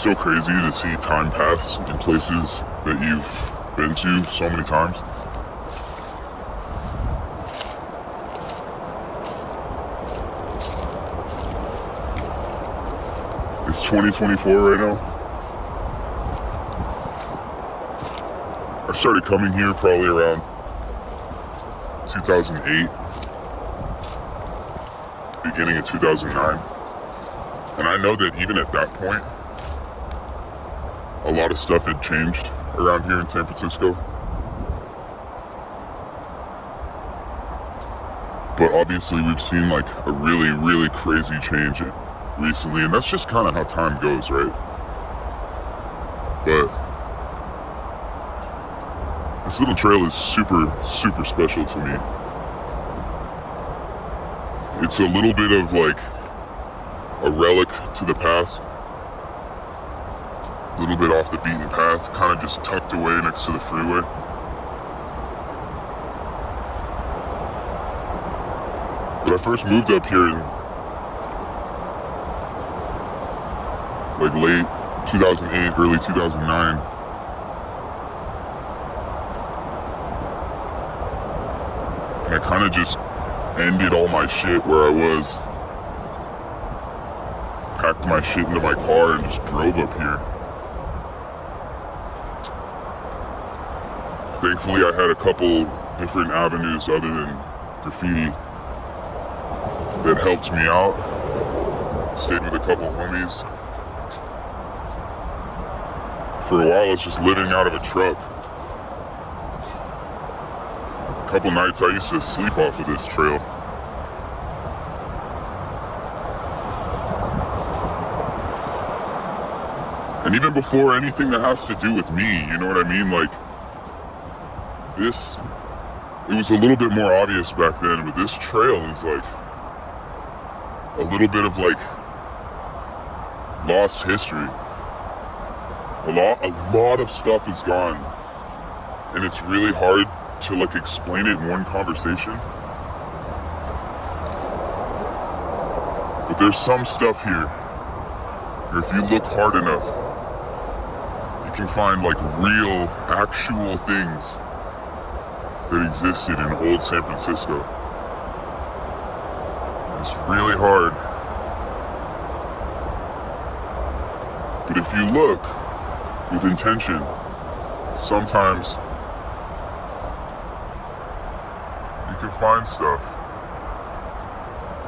It's so crazy to see time pass in places that you've been to so many times. It's 2024 right now. I started coming here probably around 2008, beginning of 2009. And I know that even at that point, a lot of stuff had changed around here in San Francisco. But obviously we've seen like a really, really crazy change recently, and that's just kind of how time goes, right? But this little trail is super, super special to me. It's a little bit of like a relic to the past. A little bit off the beaten path, kind of just tucked away next to the freeway. But I first moved up here in like late 2008, early 2009. And I kind of just ended all my shit where I was, packed my shit into my car and just drove up here. Thankfully, I had a couple different avenues other than graffiti that helped me out. Stayed with a couple homies. For a while, I was just living out of a truck. A couple nights, I used to sleep off of this trail. And even before anything that has to do with me, you know what I mean? Like, it was a little bit more obvious back then, but this trail is like a little bit of like lost history. A lot of stuff is gone, and it's really hard to like explain it in one conversation. But there's some stuff here where if you look hard enough, you can find like real, actual things that existed in old San Francisco. It's really hard. But if you look with intention, sometimes you can find stuff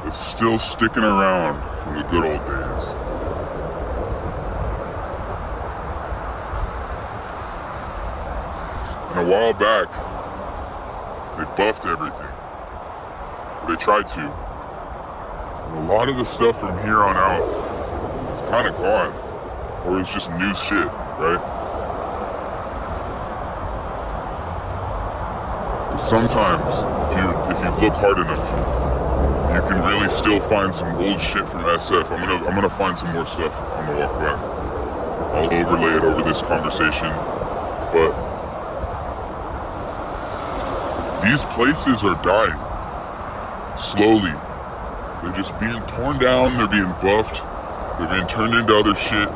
that's still sticking around from the good old days. And a while back, they buffed everything. They tried to. And a lot of the stuff from here on out is kind of gone. Or it's just new shit, right? But sometimes, if you look hard enough, you can really still find some old shit from SF. I'm gonna find some more stuff on the walk back. I'll overlay it over this conversation. But these places are dying, slowly. They're just being torn down, they're being buffed, they're being turned into other shit.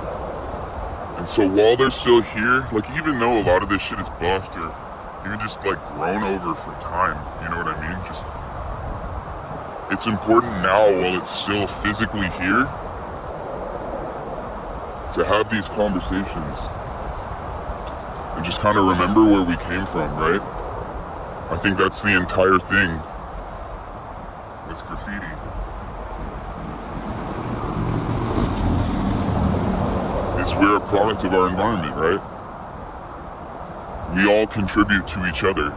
And so while they're still here, like even though a lot of this shit is buffed or even just like grown over from time, you know what I mean? Just, it's important now while it's still physically here to have these conversations and just kind of remember where we came from, right? I think that's the entire thing with graffiti. Is we're a product of our environment, right? We all contribute to each other.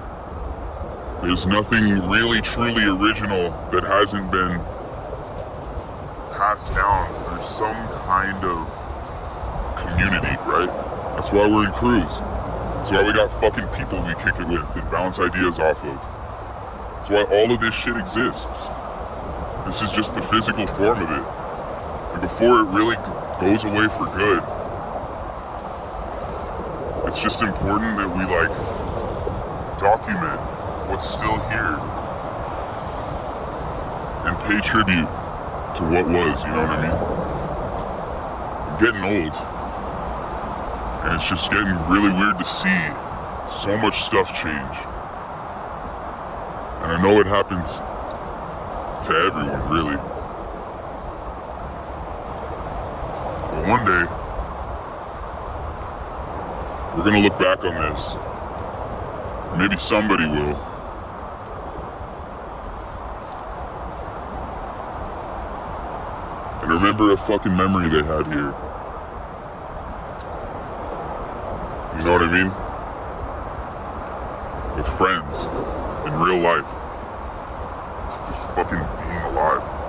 There's nothing really truly original that hasn't been passed down through some kind of community, right? That's why we're in crews. That's why we got fucking people we kick it with and bounce ideas off of. That's why all of this shit exists. This is just the physical form of it. And before it really goes away for good, it's just important that we like document what's still here and pay tribute to what was, you know what I mean? I'm getting old. And it's just getting really weird to see so much stuff change. And I know it happens to everyone, really. But one day, we're gonna look back on this. Maybe somebody will. And remember a fucking memory they had here. You know what I mean? With friends, in real life. Just fucking being alive.